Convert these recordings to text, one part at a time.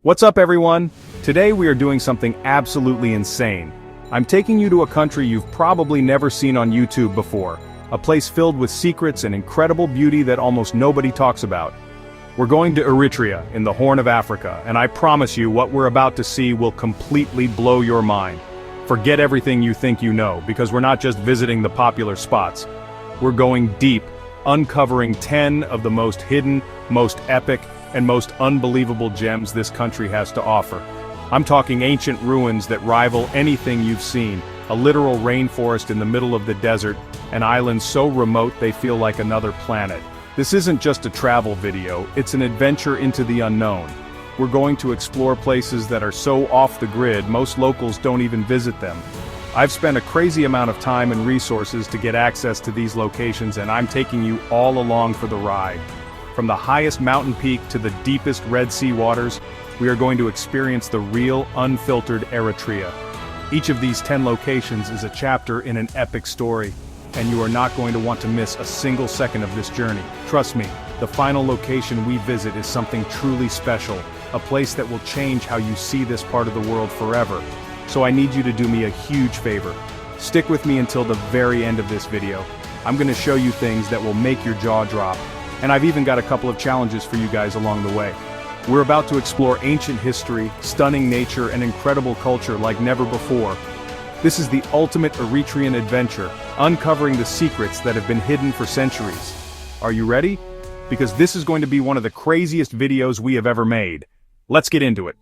What's up, everyone? Today we are doing something absolutely insane. I'm taking you to a country you've probably never seen on YouTube before, a place filled with secrets and incredible beauty that almost nobody talks about. We're going to Eritrea, in the Horn of Africa, and I promise you what we're about to see will completely blow your mind. Forget everything you think you know, because we're not just visiting the popular spots. We're going deep, uncovering 10 of the most hidden, most epic, and most unbelievable gems this country has to offer. I'm talking ancient ruins that rival anything you've seen, a literal rainforest in the middle of the desert, and islands so remote they feel like another planet. This isn't just a travel video, it's an adventure into the unknown. We're going to explore places that are so off the grid most locals don't even visit them. I've spent a crazy amount of time and resources to get access to these locations, and I'm taking you all along for the ride. From the highest mountain peak to the deepest Red Sea waters, we are going to experience the real, unfiltered Eritrea. Each of these 10 locations is a chapter in an epic story, and you are not going to want to miss a single second of this journey. Trust me, the final location we visit is something truly special, a place that will change how you see this part of the world forever. So I need you to do me a huge favor. Stick with me until the very end of this video. I'm going to show you things that will make your jaw drop. And I've even got a couple of challenges for you guys along the way. We're about to explore ancient history, stunning nature, and incredible culture like never before. This is the ultimate Eritrean adventure, uncovering the secrets that have been hidden for centuries. Are you ready? Because this is going to be one of the craziest videos we have ever made. Let's get into it.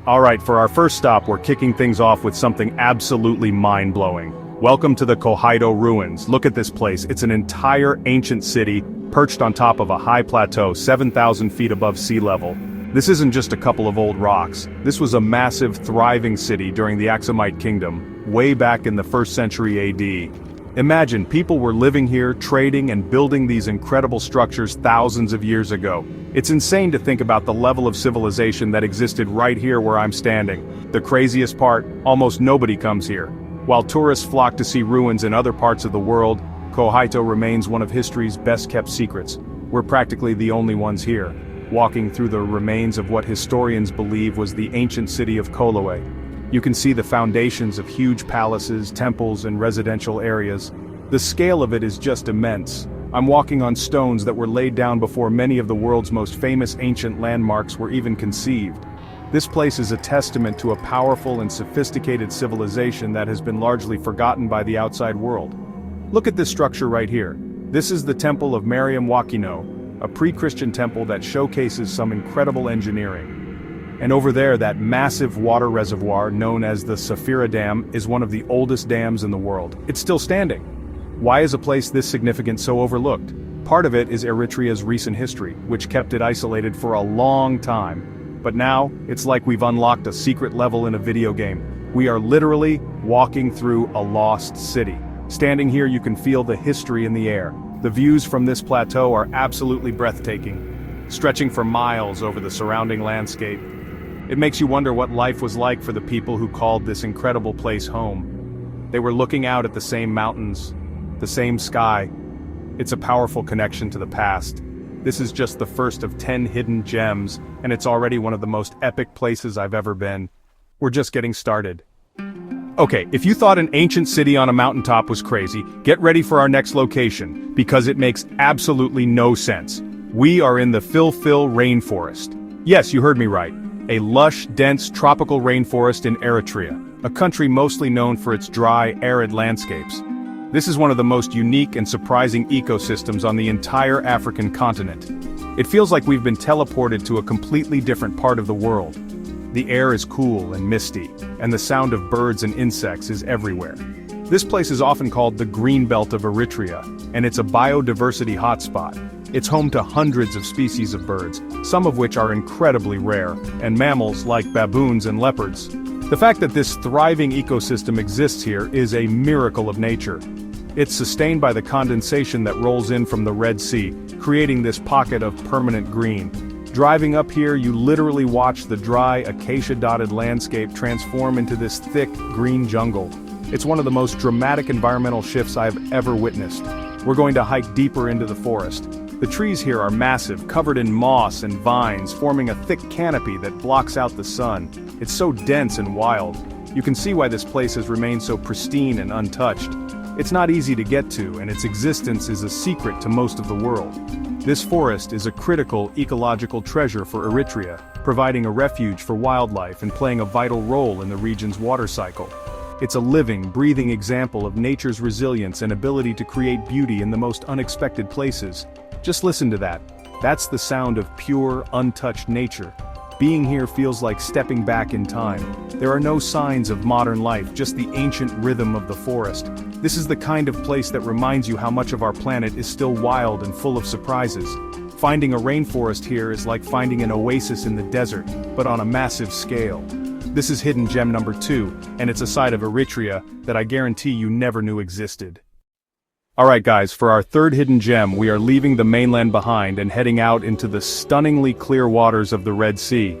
Alright, for our first stop, we're kicking things off with something absolutely mind-blowing. Welcome to the Kohaito ruins. Look at this place. It's an entire ancient city, perched on top of a high plateau 7,000 feet above sea level. This isn't just a couple of old rocks. This was a massive, thriving city during the Aksumite Kingdom, way back in the 1st century AD. Imagine, people were living here, trading and building these incredible structures thousands of years ago. It's insane to think about the level of civilization that existed right here where I'm standing. The craziest part, almost nobody comes here. While tourists flock to see ruins in other parts of the world, Kohaito remains one of history's best-kept secrets. We're practically the only ones here, walking through the remains of what historians believe was the ancient city of Koloe. You can see the foundations of huge palaces, temples, and residential areas. The scale of it is just immense. I'm walking on stones that were laid down before many of the world's most famous ancient landmarks were even conceived. This place is a testament to a powerful and sophisticated civilization that has been largely forgotten by the outside world. Look at this structure right here. This is the Temple of Mariam Wakino, a pre-Christian temple that showcases some incredible engineering. And over there, that massive water reservoir known as the Safira Dam is one of the oldest dams in the world. It's still standing. Why is a place this significant so overlooked? Part of it is Eritrea's recent history, which kept it isolated for a long time. But now, it's like we've unlocked a secret level in a video game. We are literally walking through a lost city. Standing here, you can feel the history in the air. The views from this plateau are absolutely breathtaking, stretching for miles over the surrounding landscape. It makes you wonder what life was like for the people who called this incredible place home. They were looking out at the same mountains, the same sky. It's a powerful connection to the past. This is just the first of 10 hidden gems, and it's already one of the most epic places I've ever been. We're just getting started. Okay, if you thought an ancient city on a mountaintop was crazy, get ready for our next location, because it makes absolutely no sense. We are in the Filfil rainforest. Yes, you heard me right. A lush, dense, tropical rainforest in Eritrea, a country mostly known for its dry, arid landscapes. This is one of the most unique and surprising ecosystems on the entire African continent. It feels like we've been teleported to a completely different part of the world. The air is cool and misty, and the sound of birds and insects is everywhere. This place is often called the Green Belt of Eritrea, and it's a biodiversity hotspot. It's home to hundreds of species of birds, some of which are incredibly rare, and mammals like baboons and leopards. The fact that this thriving ecosystem exists here is a miracle of nature. It's sustained by the condensation that rolls in from the Red Sea, creating this pocket of permanent green. Driving up here, you literally watch the dry, acacia-dotted landscape transform into this thick, green jungle. It's one of the most dramatic environmental shifts I've ever witnessed. We're going to hike deeper into the forest, The trees here are massive, covered in moss and vines, forming a thick canopy that blocks out the sun. It's so dense and wild. You can see why this place has remained so pristine and untouched. It's not easy to get to, and its existence is a secret to most of the world. This forest is a critical ecological treasure for Eritrea, providing a refuge for wildlife and playing a vital role in the region's water cycle. It's a living, breathing example of nature's resilience and ability to create beauty in the most unexpected places. Just listen to that. That's the sound of pure, untouched nature. Being here feels like stepping back in time. There are no signs of modern life, just the ancient rhythm of the forest. This is the kind of place that reminds you how much of our planet is still wild and full of surprises. Finding a rainforest here is like finding an oasis in the desert, but on a massive scale. This is hidden gem number 2, and it's a side of Eritrea that I guarantee you never knew existed. Alright guys, for our third hidden gem we are leaving the mainland behind and heading out into the stunningly clear waters of the Red Sea.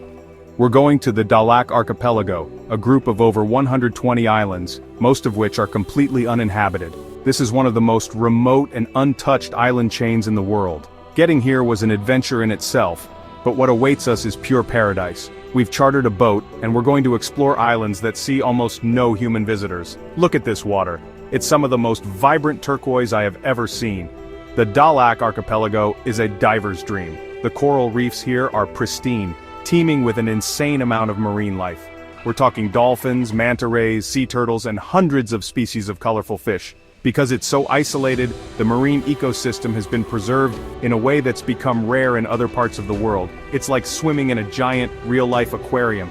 We're going to the Dahlak Archipelago, a group of over 120 islands, most of which are completely uninhabited. This is one of the most remote and untouched island chains in the world. Getting here was an adventure in itself, but what awaits us is pure paradise. We've chartered a boat, and we're going to explore islands that see almost no human visitors. Look at this water. It's some of the most vibrant turquoise I have ever seen. The Dahlak Archipelago is a diver's dream. The coral reefs here are pristine, teeming with an insane amount of marine life. We're talking dolphins, manta rays, sea turtles, and hundreds of species of colorful fish. Because it's so isolated, the marine ecosystem has been preserved in a way that's become rare in other parts of the world. It's like swimming in a giant, real-life aquarium.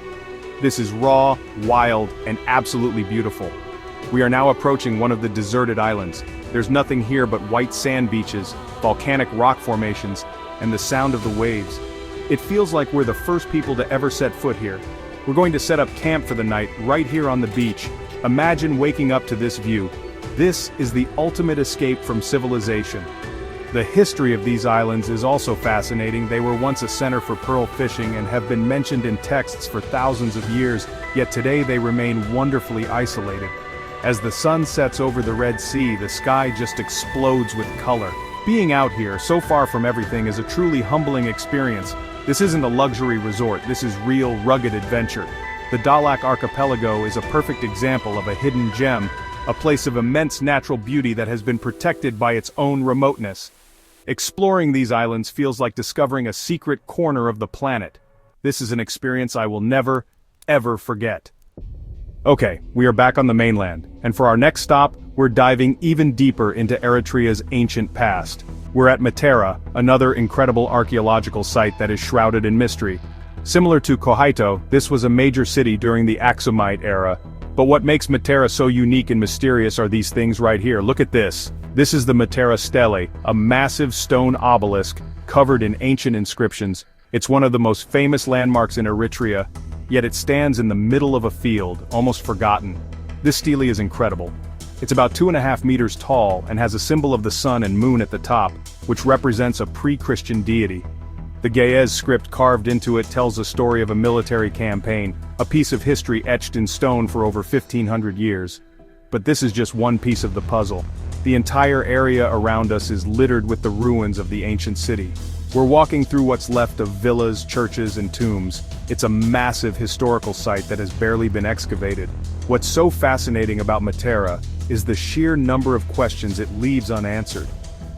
This is raw, wild, and absolutely beautiful. We are now approaching one of the deserted islands. There's nothing here but white sand beaches, volcanic rock formations, and the sound of the waves. It feels like we're the first people to ever set foot here. We're going to set up camp for the night right here on the beach. Imagine waking up to this view. This is the ultimate escape from civilization. The history of these islands is also fascinating. They were once a center for pearl fishing and have been mentioned in texts for thousands of years, yet today they remain wonderfully isolated. As the sun sets over the Red Sea, the sky just explodes with color. Being out here, so far from everything, is a truly humbling experience. This isn't a luxury resort, this is real, rugged adventure. The Dahlak Archipelago is a perfect example of a hidden gem, a place of immense natural beauty that has been protected by its own remoteness. Exploring these islands feels like discovering a secret corner of the planet. This is an experience I will never, ever forget. Okay, we are back on the mainland, and for our next stop, we're diving even deeper into Eritrea's ancient past. We're at Matara, another incredible archaeological site that is shrouded in mystery. Similar to Kohaito, this was a major city during the Aksumite era. But what makes Matara so unique and mysterious are these things right here. Look at this. This is the Matara Stele, a massive stone obelisk covered in ancient inscriptions. It's one of the most famous landmarks in Eritrea, yet it stands in the middle of a field, almost forgotten. This stele is incredible. It's about 2.5 meters tall and has a symbol of the sun and moon at the top, which represents a pre-Christian deity. The Ge'ez script carved into it tells the story of a military campaign, a piece of history etched in stone for over 1,500 years. But this is just one piece of the puzzle. The entire area around us is littered with the ruins of the ancient city. We're walking through what's left of villas, churches, and tombs. It's a massive historical site that has barely been excavated. What's so fascinating about Matara is the sheer number of questions it leaves unanswered.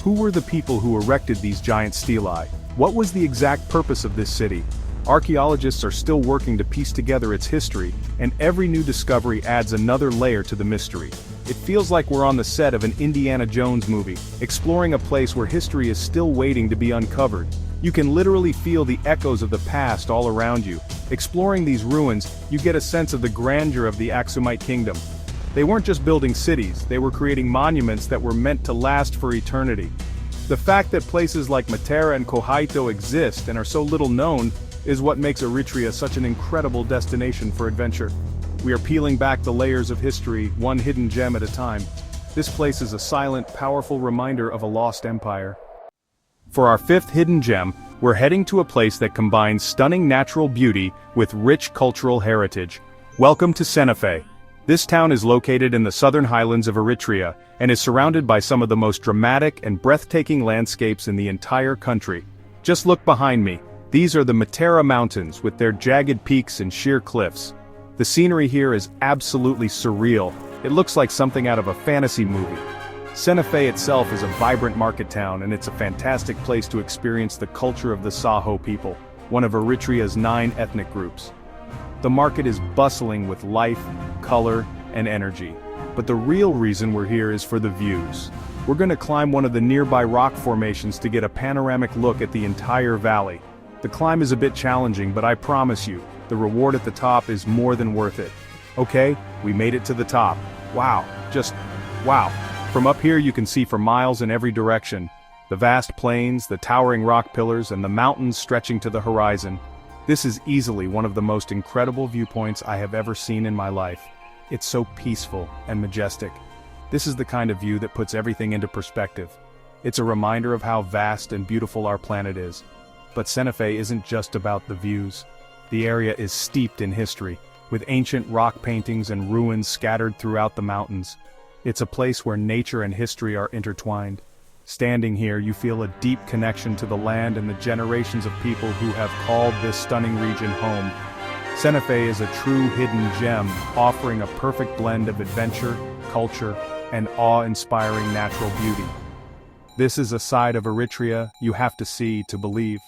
Who were the people who erected these giant stelae? What was the exact purpose of this city? Archaeologists are still working to piece together its history, and every new discovery adds another layer to the mystery. It feels like we're on the set of an Indiana Jones movie, exploring a place where history is still waiting to be uncovered. You can literally feel the echoes of the past all around you. Exploring these ruins, you get a sense of the grandeur of the Aksumite kingdom. They weren't just building cities, they were creating monuments that were meant to last for eternity. The fact that places like Matara and Kohaito exist and are so little known is what makes Eritrea such an incredible destination for adventure. We are peeling back the layers of history, one hidden gem at a time. This place is a silent, powerful reminder of a lost empire. For our fifth hidden gem, we're heading to a place that combines stunning natural beauty with rich cultural heritage. Welcome to Senefe. This town is located in the southern highlands of Eritrea and is surrounded by some of the most dramatic and breathtaking landscapes in the entire country. Just look behind me. These are the Matara Mountains with their jagged peaks and sheer cliffs. The scenery here is absolutely surreal. It looks like something out of a fantasy movie. Senefe itself is a vibrant market town, and it's a fantastic place to experience the culture of the Saho people, one of Eritrea's 9 ethnic groups. The market is bustling with life, color, and energy. But the real reason we're here is for the views. We're going to climb one of the nearby rock formations to get a panoramic look at the entire valley. The climb is a bit challenging, but I promise you, the reward at the top is more than worth it. Okay, we made it to the top. Wow, just wow. From up here you can see for miles in every direction. The vast plains, the towering rock pillars, and the mountains stretching to the horizon. This is easily one of the most incredible viewpoints I have ever seen in my life. It's so peaceful and majestic. This is the kind of view that puts everything into perspective. It's a reminder of how vast and beautiful our planet is. But Senefe isn't just about the views. The area is steeped in history, with ancient rock paintings and ruins scattered throughout the mountains. It's a place where nature and history are intertwined. Standing here, you feel a deep connection to the land and the generations of people who have called this stunning region home. Senefe is a true hidden gem, offering a perfect blend of adventure, culture, and awe-inspiring natural beauty. This is a side of Eritrea you have to see to believe.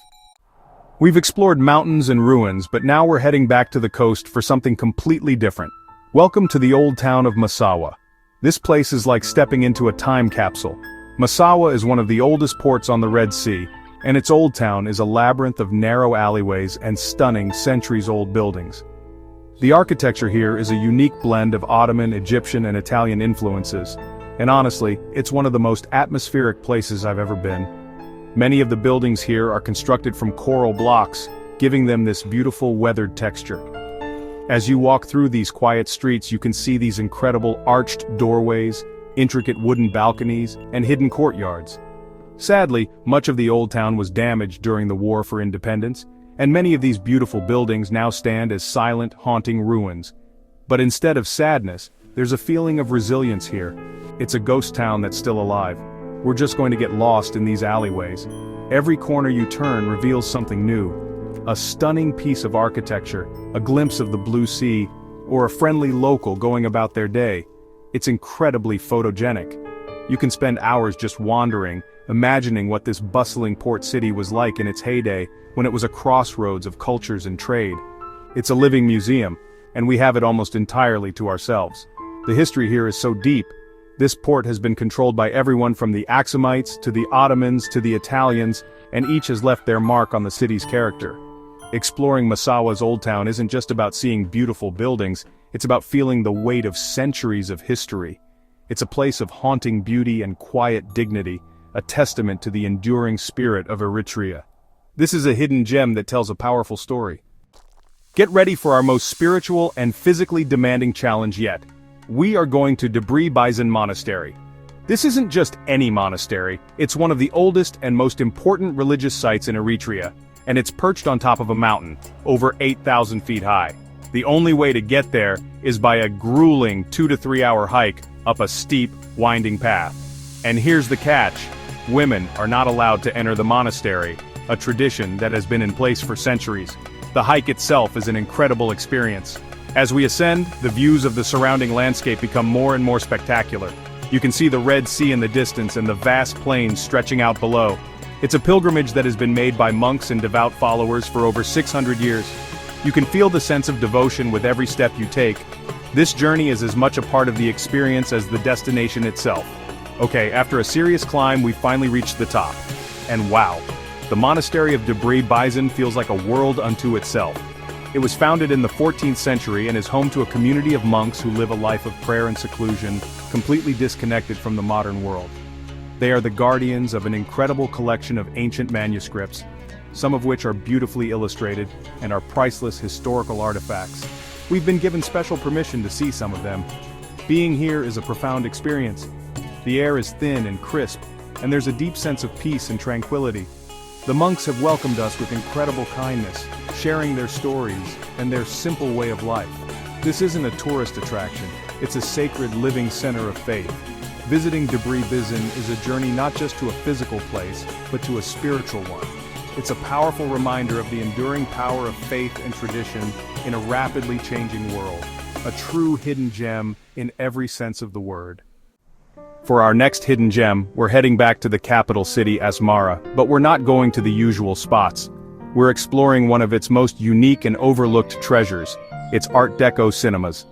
We've explored mountains and ruins, but now we're heading back to the coast for something completely different. Welcome to the old town of Massawa. This place is like stepping into a time capsule. Massawa is one of the oldest ports on the Red Sea, and its old town is a labyrinth of narrow alleyways and stunning centuries-old buildings. The architecture here is a unique blend of Ottoman, Egyptian, and Italian influences, and honestly, it's one of the most atmospheric places I've ever been. Many of the buildings here are constructed from coral blocks, giving them this beautiful weathered texture. As you walk through these quiet streets, you can see these incredible arched doorways, intricate wooden balconies, and hidden courtyards. Sadly, much of the old town was damaged during the War for Independence, and many of these beautiful buildings now stand as silent, haunting ruins. But instead of sadness, there's a feeling of resilience here. It's a ghost town that's still alive. We're just going to get lost in these alleyways. Every corner you turn reveals something new. A stunning piece of architecture, a glimpse of the blue sea, or a friendly local going about their day. It's incredibly photogenic. You can spend hours just wandering, imagining what this bustling port city was like in its heyday, when it was a crossroads of cultures and trade. It's a living museum, and we have it almost entirely to ourselves. The history here is so deep. This port has been controlled by everyone from the Axumites to the Ottomans to the Italians, and each has left their mark on the city's character. Exploring Massawa's old town isn't just about seeing beautiful buildings, it's about feeling the weight of centuries of history. It's a place of haunting beauty and quiet dignity, a testament to the enduring spirit of Eritrea. This is a hidden gem that tells a powerful story. Get ready for our most spiritual and physically demanding challenge yet. We are going to Debre Bizen Monastery. This isn't just any monastery, it's one of the oldest and most important religious sites in Eritrea, and it's perched on top of a mountain, over 8,000 feet high. The only way to get there is by a grueling 2 to 3 hour hike up a steep, winding path. And here's the catch: women are not allowed to enter the monastery, a tradition that has been in place for centuries. The hike itself is an incredible experience. As we ascend, the views of the surrounding landscape become more and more spectacular. You can see the Red Sea in the distance and the vast plains stretching out below. It's a pilgrimage that has been made by monks and devout followers for over 600 years. You can feel the sense of devotion with every step you take. This journey is as much a part of the experience as the destination itself. Okay, after a serious climb, we finally reached the top. And wow, the monastery of Debre Bizen feels like a world unto itself. It was founded in the 14th century and is home to a community of monks who live a life of prayer and seclusion, completely disconnected from the modern world. They are the guardians of an incredible collection of ancient manuscripts, some of which are beautifully illustrated and are priceless historical artifacts. We've been given special permission to see some of them. Being here is a profound experience. The air is thin and crisp, and there's a deep sense of peace and tranquility. The monks have welcomed us with incredible kindness, sharing their stories and their simple way of life. This isn't a tourist attraction. It's a sacred living center of faith. Visiting Debre Bizen is a journey not just to a physical place, but to a spiritual one. It's a powerful reminder of the enduring power of faith and tradition in a rapidly changing world. A true hidden gem in every sense of the word. For our next hidden gem, we're heading back to the capital city Asmara, but we're not going to the usual spots. We're exploring one of its most unique and overlooked treasures, its Art Deco cinemas.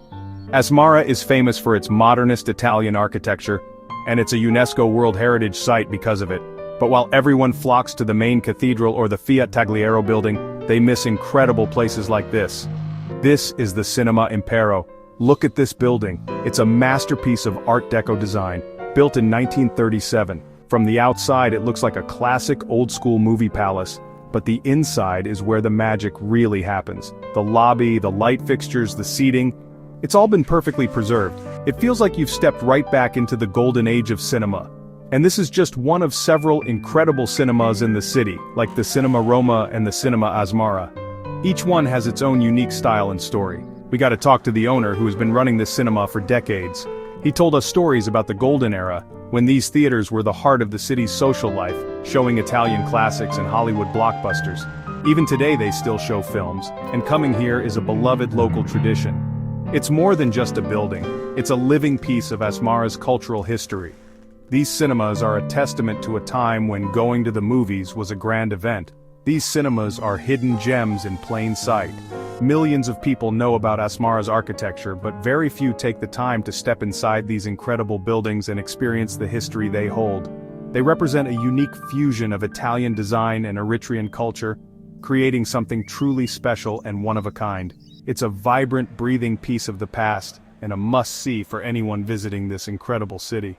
Asmara is famous for its modernist Italian architecture, and it's a UNESCO World Heritage Site because of it. But while everyone flocks to the main cathedral or the Fiat Tagliero building, they miss incredible places like this. This is the Cinema Impero. Look at this building. It's a masterpiece of Art Deco design, built in 1937. From the outside it looks like a classic old-school movie palace, but the inside is where the magic really happens. The lobby, the light fixtures, the seating, it's all been perfectly preserved. It feels like you've stepped right back into the golden age of cinema. And this is just one of several incredible cinemas in the city, like the Cinema Roma and the Cinema Asmara. Each one has its own unique style and story. We got to talk to the owner who has been running this cinema for decades. He told us stories about the golden era, when these theaters were the heart of the city's social life, showing Italian classics and Hollywood blockbusters. Even today they still show films, and coming here is a beloved local tradition. It's more than just a building, it's a living piece of Asmara's cultural history. These cinemas are a testament to a time when going to the movies was a grand event. These cinemas are hidden gems in plain sight. Millions of people know about Asmara's architecture, but very few take the time to step inside these incredible buildings and experience the history they hold. They represent a unique fusion of Italian design and Eritrean culture, creating something truly special and one of a kind. It's a vibrant, breathing piece of the past, and a must-see for anyone visiting this incredible city.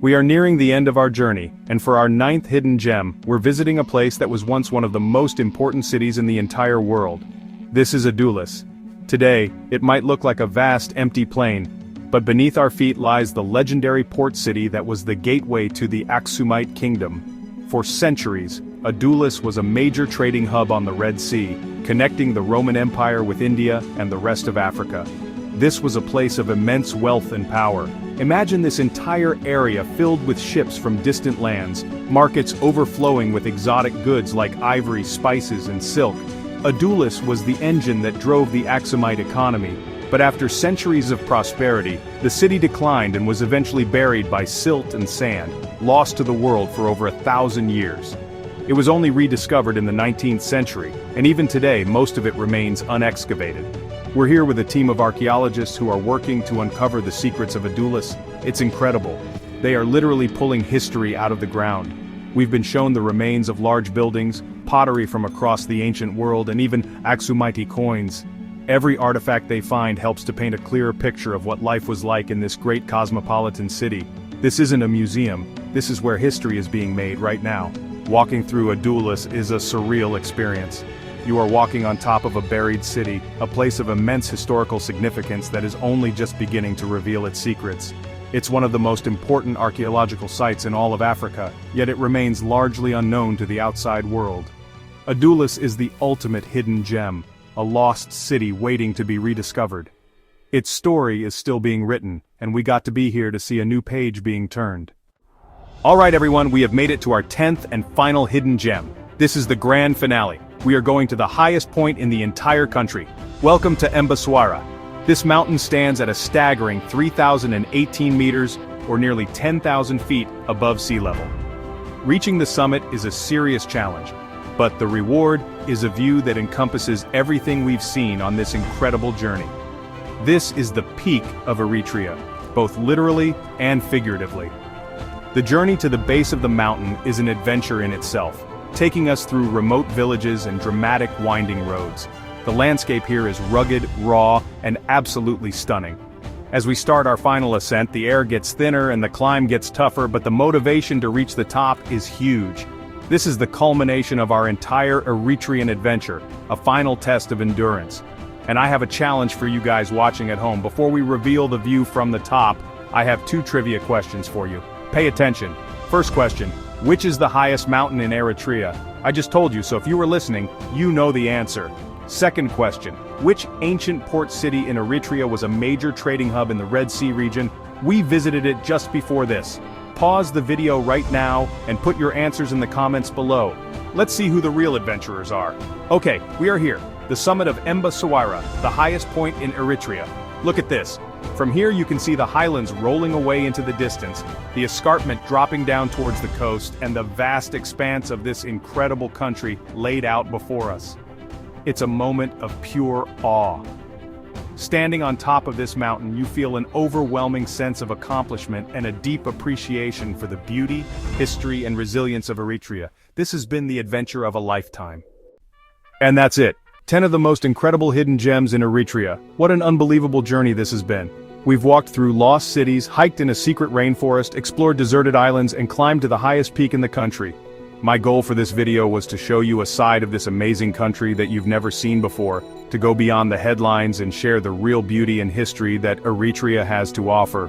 We are nearing the end of our journey, and for our 9th hidden gem, we're visiting a place that was once one of the most important cities in the entire world. This is Adulis. Today, it might look like a vast, empty plain, but beneath our feet lies the legendary port city that was the gateway to the Aksumite kingdom. For centuries, Adulis was a major trading hub on the Red Sea, connecting the Roman Empire with India and the rest of Africa. This was a place of immense wealth and power. Imagine this entire area filled with ships from distant lands, markets overflowing with exotic goods like ivory, spices, and silk. Adulis was the engine that drove the Aksumite economy, but after centuries of prosperity, the city declined and was eventually buried by silt and sand, lost to the world for over 1,000 years. It was only rediscovered in the 19th century, and even today most of it remains unexcavated. We're here with a team of archaeologists who are working to uncover the secrets of Adulis. It's incredible. They are literally pulling history out of the ground. We've been shown the remains of large buildings, pottery from across the ancient world, and even Aksumite coins. Every artifact they find helps to paint a clearer picture of what life was like in this great cosmopolitan city. This isn't a museum, this is where history is being made right now. Walking through Adulis is a surreal experience. You are walking on top of a buried city, a place of immense historical significance that is only just beginning to reveal its secrets. It's one of the most important archaeological sites in all of Africa, yet it remains largely unknown to the outside world. Adulis is the ultimate hidden gem, a lost city waiting to be rediscovered. Its story is still being written, and we got to be here to see a new page being turned. Alright everyone, we have made it to our 10th and final hidden gem. This is the grand finale. We are going to the highest point in the entire country. Welcome to Emba Soira. This mountain stands at a staggering 3,018 meters, or nearly 10,000 feet above sea level. Reaching the summit is a serious challenge, but the reward is a view that encompasses everything we've seen on this incredible journey. This is the peak of Eritrea, both literally and figuratively. The journey to the base of the mountain is an adventure in itself, taking us through remote villages and dramatic winding roads. The landscape here is rugged, raw, and absolutely stunning. As we start our final ascent, the air gets thinner and the climb gets tougher, but the motivation to reach the top is huge. This is the culmination of our entire Eritrean adventure, a final test of endurance. And I have a challenge for you guys watching at home. Before we reveal the view from the top, I have 2 trivia questions for you. Pay attention. First question, which is the highest mountain in Eritrea? I just told you, so if you were listening, you know the answer. Second question, which ancient port city in Eritrea was a major trading hub in the Red Sea region? We visited it just before this. Pause the video right now and put your answers in the comments below. Let's see who the real adventurers are. Okay, we are here, the summit of Emba Soira, the highest point in Eritrea. Look at this. From here you can see the highlands rolling away into the distance, the escarpment dropping down towards the coast, and the vast expanse of this incredible country laid out before us. It's a moment of pure awe. Standing on top of this mountain, you feel an overwhelming sense of accomplishment and a deep appreciation for the beauty, history, and resilience of Eritrea. This has been the adventure of a lifetime. And that's it. 10 of the most incredible hidden gems in Eritrea. What an unbelievable journey this has been. We've walked through lost cities, hiked in a secret rainforest, explored deserted islands, and climbed to the highest peak in the country. My goal for this video was to show you a side of this amazing country that you've never seen before, to go beyond the headlines and share the real beauty and history that Eritrea has to offer.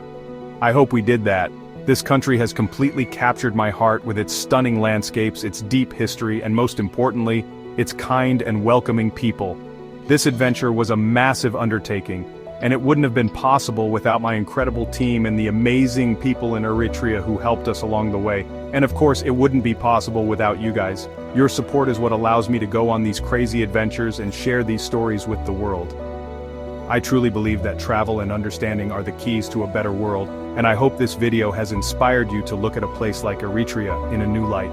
I hope we did that. This country has completely captured my heart with its stunning landscapes, its deep history, and most importantly, its kind and welcoming people. This adventure was a massive undertaking, and it wouldn't have been possible without my incredible team and the amazing people in Eritrea who helped us along the way. And of course, it wouldn't be possible without you guys. Your support is what allows me to go on these crazy adventures and share these stories with the world. I truly believe that travel and understanding are the keys to a better world, and I hope this video has inspired you to look at a place like Eritrea in a new light.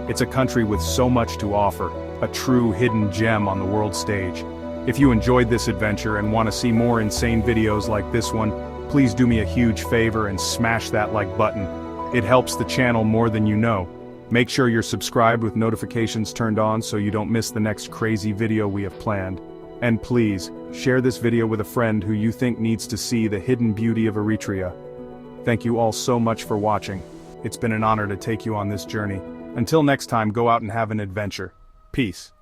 It's a country with so much to offer, a true hidden gem on the world stage. If you enjoyed this adventure and want to see more insane videos like this one, please do me a huge favor and smash that like button. It helps the channel more than you know. Make sure you're subscribed with notifications turned on so you don't miss the next crazy video we have planned. And please, share this video with a friend who you think needs to see the hidden beauty of Eritrea. Thank you all so much for watching. It's been an honor to take you on this journey. Until next time, go out and have an adventure. Peace.